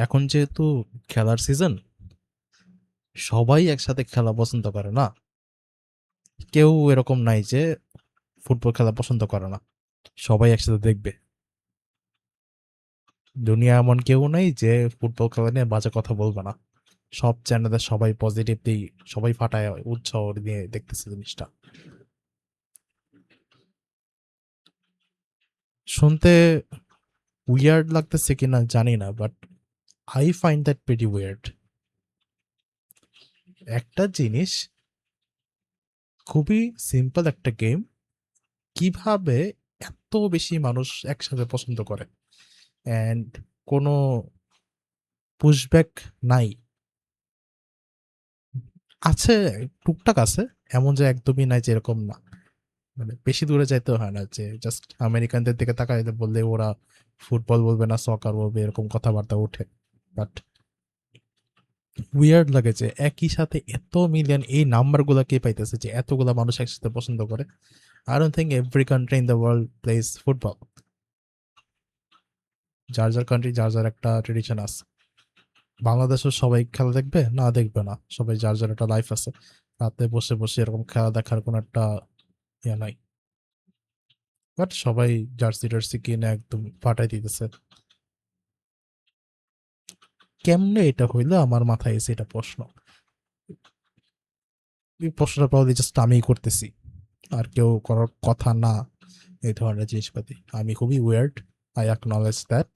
এখন যেহেতু খেলার সিজন, সবাই একসাথে খেলা পছন্দ করে না। কেউ এরকম নাই যে ফুটবল খেলা পছন্দ করে না, সবাই একসাথে দেখবে। দুনিয়া এমন কেউ নাই যে ফুটবল খেলা নিয়ে বাজে কথা বলবে না। সব চ্যানেলে সবাই পজিটিভলি, সবাই ফাটায় উৎসাহ নিয়ে দেখতেছে জিনিসটা। শুনতে উইয়ার্ড লাগতেছে কিনা জানি না, but I find that pretty weird. একটা জিনিস, খুবই সিম্পল একটা গেম, কিভাবে এত বেশি মানুষ একসাথে পছন্দ করে, অ্যান্ড কোনো পুশব্যাক নাই। আছে, টুকটাক আছে, এমন যে একদমই নাই যে এরকম না। মানে বেশি দূরে যাইতে হয় না যে জাস্ট আমেরিকানদের দিকে তাকাইতে বললে ওরা ফুটবল বলবে না সকার বলবে, এরকম কথাবার্তা ওঠে। বাট উইয়ার্ড লাগে যে একই সাথে এত মিলিয়ন এই নাম্বার গুলা কে পাইতেছে যে এতগুলা মানুষ একসাথে পছন্দ করে। I don't think every country in the world plays football. যার যার কান্ট্রি যার যার একটা ট্রেডিশন আছে। বাংলাদেশের সবাই খেলা দেখবে না, দেখবে না, সবাই যার যার একটা লাইফ আছে। রাতে বসে বসে এরকম খেলা দেখার কোনো একটা ইয়ে নাই। বাট সবাই জার্সি টার্সি কিনে একদম ফাটাই দিতেছে। কেমনে এটা হইলো আমার মাথায় এসে এটা প্রশ্ন। এই প্রশ্নটা প্রবাবলি জাস্ট আমিই করতেছি, আর কেউ করার কথা না। এই ধরনের জিনিসপাতি আমি খুবই weird, I acknowledge that.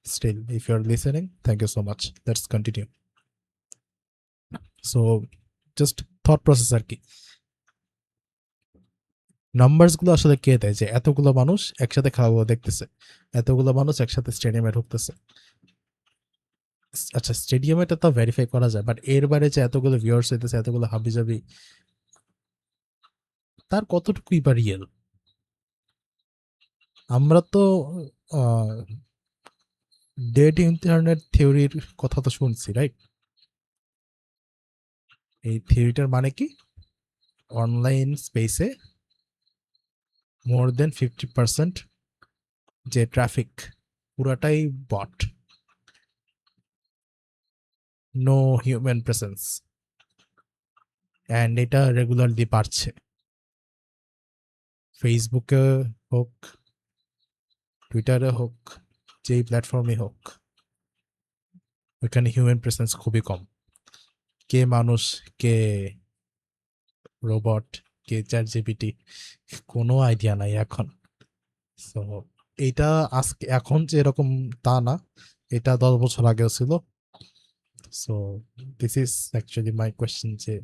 Still if you are listening, thank you so much, let's continue. So just thought process আর কি। নাম্বারস গুলো আসলে কে দেয় যে এতগুলো মানুষ একসাথে খেলাগুলো দেখতেছে, এতগুলো মানুষ একসাথে স্টেডিয়ামে ঢুকতেছে? আচ্ছা, স্টেডিয়ামে এটা তো ভেরিফাই করা যায়, বাট এর বাইরে যে এতগুলো ভিউয়ার্স হইতেছে, এতগুলো হাবিজাবি, তার কতটুকুই বা রিয়েল? আমরা তো ডেড ইন্টারনেট থিওরির কথা তো শুনছি, রাইট? এই থিওরিটার মানে কি? অনলাইন স্পেসে মোর দেন 50% যে ট্রাফিক, পুরাটাই বট, নো হিউম্যান প্রেসেন্স। অ্যান্ড এটা রেগুলারলি বাড়ছে। ফেসবুকে হোক, টুইটারে হোক, যেই প্ল্যাটফর্মে হোক, ওইখানে হিউম্যান প্রেসেন্স খুবই কম। কে মানুষ, কে রোবট, কে চ্যাট জিপিটি, কোনো আইডিয়া নাই এখন। সো এটা আজকে এখন যে এরকম তা না, এটা 10 বছর আগেও ছিল। So this is actually my question, যে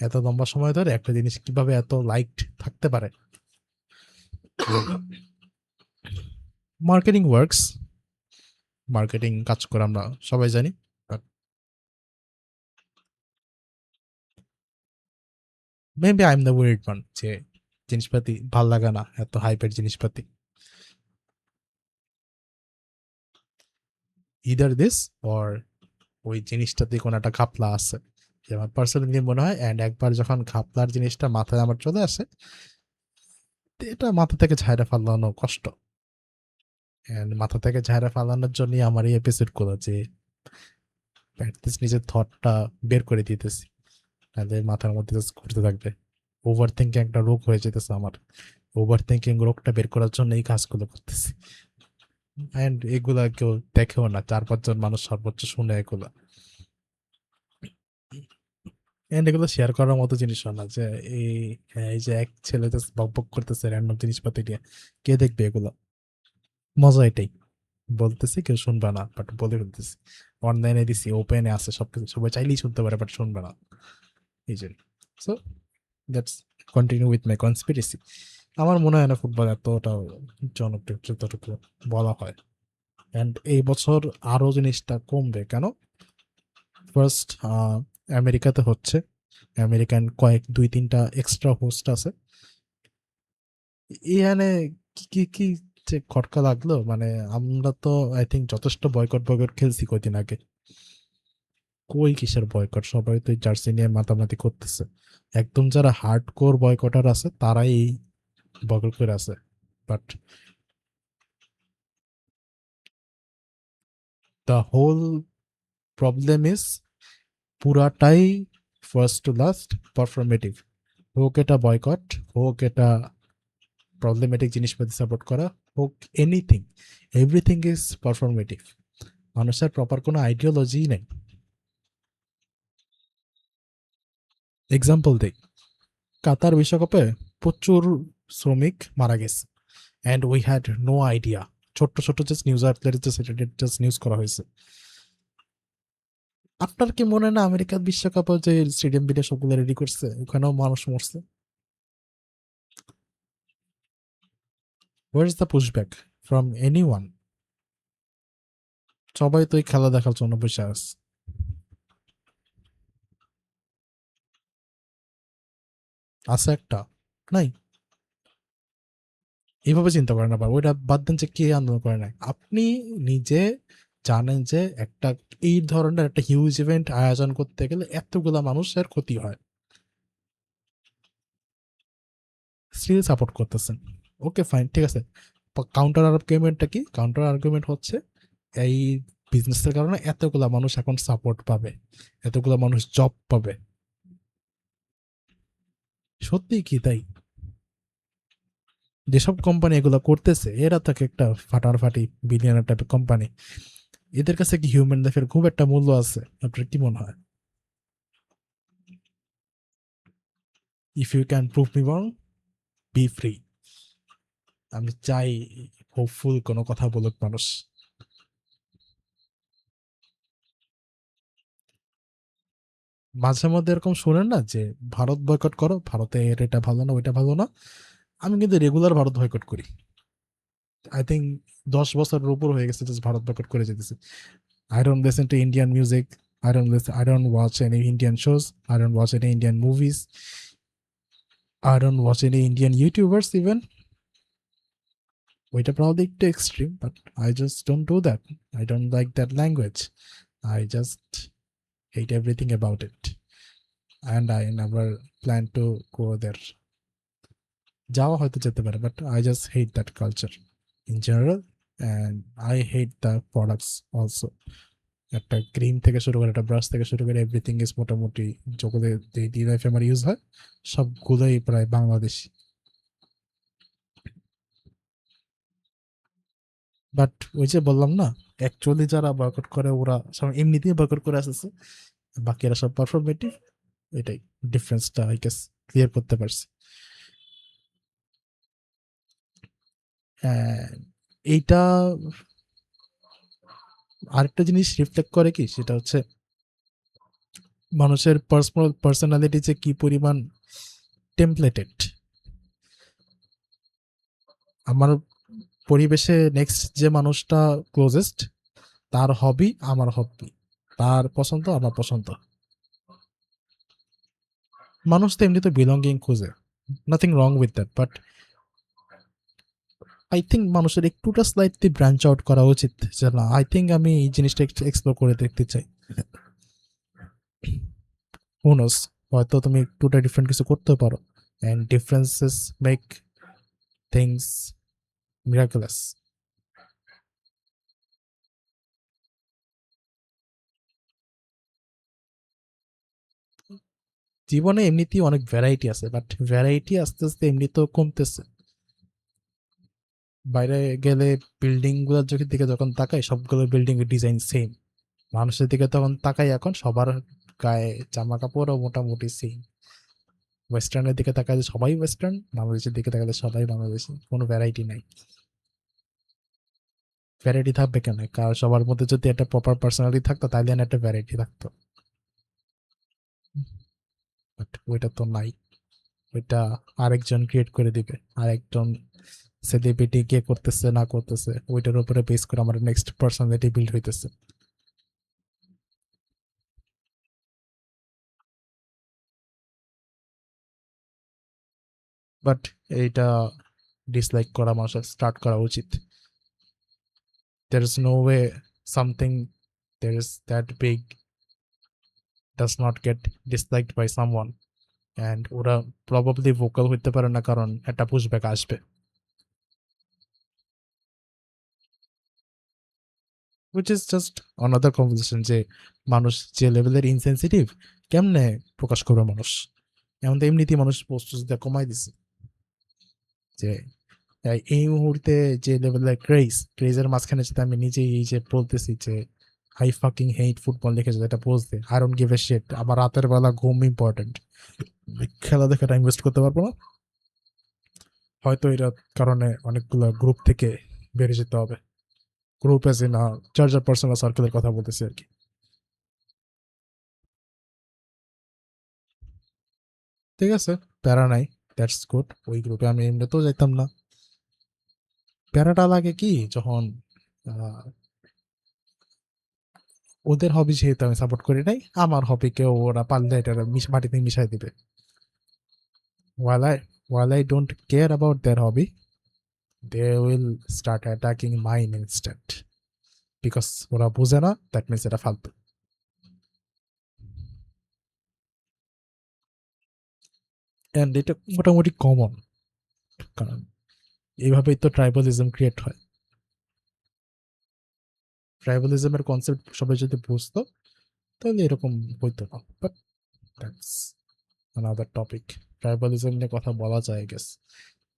এত লম্বা সময় ধরে একটা জিনিস কিভাবে এত লাইকড থাকতে পারে? মার্কেটিং ওয়ার্কস, মার্কেটিং কাজ করে আমরা সবাই জানি। Maybe I am the weird one, যে জিনিসপাতি ভাল লাগে না, এত হাইপের জিনিসপাতি। ইদার দিস অর ওই জিনিসটাতে কোনো একটা ঘাপলা আছে, যে আমার পার্সোনালি মনে হয়। অ্যান্ড একবার যখন ঘাপলার জিনিসটা মাথায় আমার চলে আসে, তো এটা মাথা থেকে ঝাইরা ফালানো কষ্ট। অ্যান্ড মাথা থেকে ঝাইরা ফালানোর জন্যই আমার এই এপিসোড গুলো, যে অ্যাটলিস্ট নিজের থটটা বের করে দিতেছি, তাহলে মাথার মধ্যে just ঘুরতে থাকবে। ওভার থিঙ্কিং একটা রোগ হয়ে যেতেছে আমার। ওভার থিঙ্কিং রোগটা বের করার জন্য এই কাজগুলো করতেছি। অ্যান্ড এগুলা কেউ দেখেও না, 4-5 জন মানুষ সর্বোচ্চ শুনে এগুলা। এন্ড এগুলো শেয়ার করার মতো জিনিসও না, যে এই, হ্যাঁ, এই যে এক ছেলে জাস্ট বকবক করতেছে র্যান্ডম জিনিসপাতি নিয়ে, কে দেখবে এগুলো? মজা এটাই, বলতেছি কেউ শুনবে না, বাট বলে ফেলতেছি। অনলাইনে দিছি, ওপেনে আছে সবকিছু, সবাই চাইলেই শুনতে পারে, বাট শুনবে না। এই জন্য। So that's continue with my conspiracy. আমার মনে হয় না ফুটবল এতটা জনপ্রিয় যতটুকু বলা হয়। অ্যান্ড এই বছর আরো জিনিসটা কমবে কেন? ফার্স্ট, আমেরিকাতে হচ্ছে, আমেরিকান কয়েক 2-3টা এক্সট্রা হোস্ট আছে। এখানে কি কি কি যে খটকা লাগলো, মানে আমরা তো আই থিঙ্ক যথেষ্ট বয়কট বয়কট খেলছি কয়দিন আগে। কই কিসের বয়কট, সবাই তো জার্সি নিয়ে মাতামাতি করতেছে। একদম যারা হার্ড কোর বয়কটার আছে তারাই বয়কট করে আছে। But the whole problem is পুরাটাই ফার্স্ট টু লাস্ট পারফরমেটিভ। হোক এটা বয়কট, হোক এটা প্রবলেমেটিক জিনিসপাতি সাপোর্ট করা, হোক এনিথিং, এভরিথিং ইজ পারফরমেটিভ। মানুষের প্রপার কোনো আইডিওলজি নেই। এক্সাম্পল দিই, কাতার বিশ্বকাপে প্রচুর শ্রমিক মারা গেছে, and we had no idea. ছোট্ট ছোট্ট just news outlet just news করা হয়েছে। আপনার কি মনে হয় না আমেরিকার বিশ্বকাপে যে স্টেডিয়াম বিটে সবগুলো রেডি করছে, ওখানেও মানুষ মরছে? Where is the pushback from any one? সবাই তো এই খেলা দেখার জন্য বসে আছে। আছে একটা? নাই। এভাবে চিন্তা করেন, আবার ওইটা বাদ দেন যে কে আন্দোলন করে নাই, আপনি নিজে জানেন যে একটা এই ধরনের একটা হিউজ ইভেন্ট আয়োজন করতে গেলে এতগুলা মানুষের ক্ষতি হয়, স্টিল সাপোর্ট করতেছেন। ওকে ফাইন, ঠিক আছে। কাউন্টার আর্গুমেন্টটা কি? কাউন্টার আর্গুমেন্ট হচ্ছে এই বিজনেসের কারণে এতগুলা মানুষ এখন সাপোর্ট পাবে, এতগুলা মানুষ জব পাবে। সত্যি কি তাই? যেসব কোম্পানি এগুলো করতেছে এরা থাকে একটা ফাটাফাটি বিলিয়নার টাইপের কোম্পানি, এদের কাছে কি হিউম্যান লাইফের খুব একটা মূল্য আছে? আপনার কি মনে হয়? If you can prove me wrong, be free. আমি চাই হোপফুল কোনো কথা বলুক মানুষ। মাঝে মধ্যে এরকম শোনেন না যে ভারত বয়কট করো, ভারতের এটা ভালো না, ওইটা ভালো না। আমি কিন্তু রেগুলার ভারত বয়কট করি। আই থিঙ্ক 10 বছরের উপর হয়ে গেছে জাস্ট ভারত বয়কট করে যেতেছি। I don't listen to Indian music, I don't watch any Indian shows, I don't watch any Indian movies, I don't watch any Indian YouTubers even. ওইটা probably একটু extreme, but I just don't do that. I don't like that language. I just hate everything about it, and I never plan to go there. যাওয়া হয়তো যেতে পারে, but I just hate that culture in general, and I hate the products also. একটা cream থেকে শুরু করে, একটা brush থেকে শুরু করে, এভরিথিং ইজ মোটামুটি যেগুলো ডেইলি লাইফে আমার ইউজ হয় সবগুলোই প্রায় বাংলাদেশি। বাট ওই যে বললাম না, অ্যাকচুয়ালি যারা বয়কট করে ওরা সব এমনিতেই বয়কট করে আসতেছে, বাকিরা সব পারফরমেটিভ। এটাই ডিফারেন্সটা আই গেস ক্লিয়ার করতে পারছি। এইটা আরেকটা জিনিস রিফ্লেক্ট করে কি, সেটা হচ্ছে মানুষের পার্সোনালিটি যে কি পরিমাণ টেমপ্লেটেড। আমার পরিবেশে নেক্সট যে মানুষটা ক্লোজেস্ট, তার হবি আমার হবি, তার পছন্দ আমার পছন্দ। মানুষ তো এমনিতে বিলঙ্গিং খুঁজে, nothing wrong with that, but I think মানুষের একটুটা স্লাইটলি ব্রাঞ্চ আউট করা উচিত, যে না আই থিঙ্ক আমি এই জিনিসটা একটু এক্সপ্লোর করে দেখতে চাই। হু নোস, হয়তো তুমি একটুটা ডিফারেন্ট কিছু করতে পারো, and differences make things miraculous. জীবনে এমনিতেই অনেক ভ্যারাইটি আছে, বাট ভ্যারাইটি আস্তে আস্তে এমনিতেও কমতেছে। বাইরে গেলে বিল্ডিং গুলোর দিকে যখন তাকাই, সবগুলো বিল্ডিং এর ডিজাইন সেম। মানুষের দিকে তখন তাকাই, এখন সবার গায়ে জামা কাপড়ও মোটামুটি সেম। ওয়েস্টার্নের দিকে তাকালে সবাই ওয়েস্টার্ন, বাংলাদেশের দিকে তাকালে সবাই বাংলাদেশি, কোনো ভ্যারাইটি নাই। ভ্যারাইটি থাকবে কেন? কারণ সবার মধ্যে যদি একটা প্রপার পার্সোনালিটি থাকতো তাহলে না একটা ভ্যারাইটি থাকতো, বাট ওইটা তো নাই। ওইটা আরেকজন ক্রিয়েট করে দিবে, আরেকজন সেলিব্রিটি কে করতেছে না করতেছে ওইটার উপরে বেস করে আমার নেক্সট পার্সোনালিটি বিল্ড হইতেছে। বাট এইটা ডিসলাইক করা মানুষের স্টার্ট করা উচিত। There is no way something there is that big does not get disliked by someone, and ওরা প্রবাবলি ভোকাল হইতে পারে না কারণ একটা পুশব্যাক আসবে। which is just another conversation যে মানুষ যে লেভেলের ইনসেনসিটিভ কেমনে প্রকাশ করবে মানুষ। এখন তো এমনিতেই মানুষ পোস্ট কমাই দিছে যে এই মুহূর্তে যে লেভেলের ক্রেজের মাঝখানে যেটা আমি নিজেই এই যে বলতেছি যে আই ফাকিং হেট ফুটবল দেখে যেটা বলতে I don't give a shit, আমার রাতের বেলা ঘুম ইম্পর্টেন্ট, খেলা দেখাটা ইনভেস্ট করতে পারবো না, হয়তো এটার কারণে অনেকগুলো গ্রুপ থেকে বেরিয়ে যেতে হবে। Group as in charger personal সার্কেলের কথা বলতেছি আর কি। ঠিক আছে, প্যারা নাই, দ্যাটস গুড। ওই গ্রুপে আমি এমনিতেও যাইতাম না। প্যারাটা লাগে কি যখন আহ, ওদের হবি যেহেতু আমি সাপোর্ট করি নাই, আমার হবিকে ওরা পারলে এটা মাটিতে মিশাই দিবে। while I while I don't care about their hobby, they will start attacking mine instead because ওরা বুঝে না, দ্যাট মিনস এটা ফালতু। অ্যান্ড এটা মোটামুটি কমন, কারণ এইভাবেই তো ট্রাইবালিজম ক্রিয়েট হয়। ট্রাইবালিজমের কনসেপ্ট সবাই যদি বুঝতো তাহলে এরকম হইতো না, বাট দ্যাটস আনাদার টপিক। ট্রাইবালিজম নিয়ে কথা বলা যায় গেস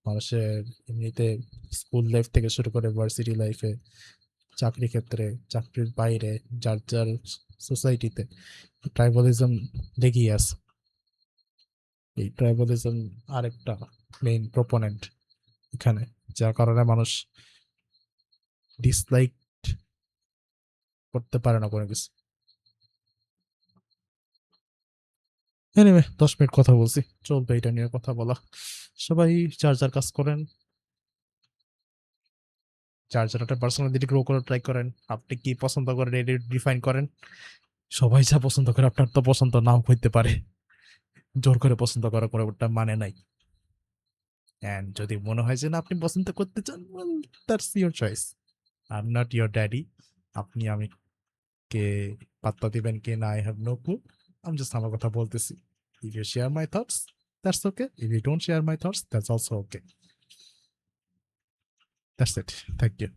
মানুষের এমনিতে স্কুল লাইফ থেকে শুরু করে ভার্সিটি লাইফে, চাকরি ক্ষেত্রে, চাকরির বাইরে, যার যার সোসাইটিতে ট্রাইবালিজম লেগেই আছে। এই ট্রাইবালিজম আরেকটা মেইন প্রপোনেন্ট এখানে, যার কারণে মানুষ ডিসলাইক করতে পারে না কোনো কিছু। এনিওয়ে 10 মিনিট কথা বলছি, চলবে এটা নিয়ে কথা বলা। সবাই যার যার কাজ করেন, যার যার একটা পার্সোনালিটি গ্রো করে ট্রাই করেন। আপনি কি পছন্দ করেন এটা ডিফাইন করেন। সবাই যা পছন্দ করে আপনার তো পছন্দ নাও হইতে পারে, জোর করে পছন্দ করার কোনো একটা মানে নাই। অ্যান্ড যদি মনে হয় যে না আপনি পছন্দ করতে চান, that's your choice, I am not your daddy. আপনি আমি কে পাত্তা দিবেন কে না, আই হ্যাভ নো ক্লু। আমি জাস্ট আমার কথা বলতেছি। If you share my thoughts, that's okay. If you don't share my thoughts, that's also okay. That's it, thank you.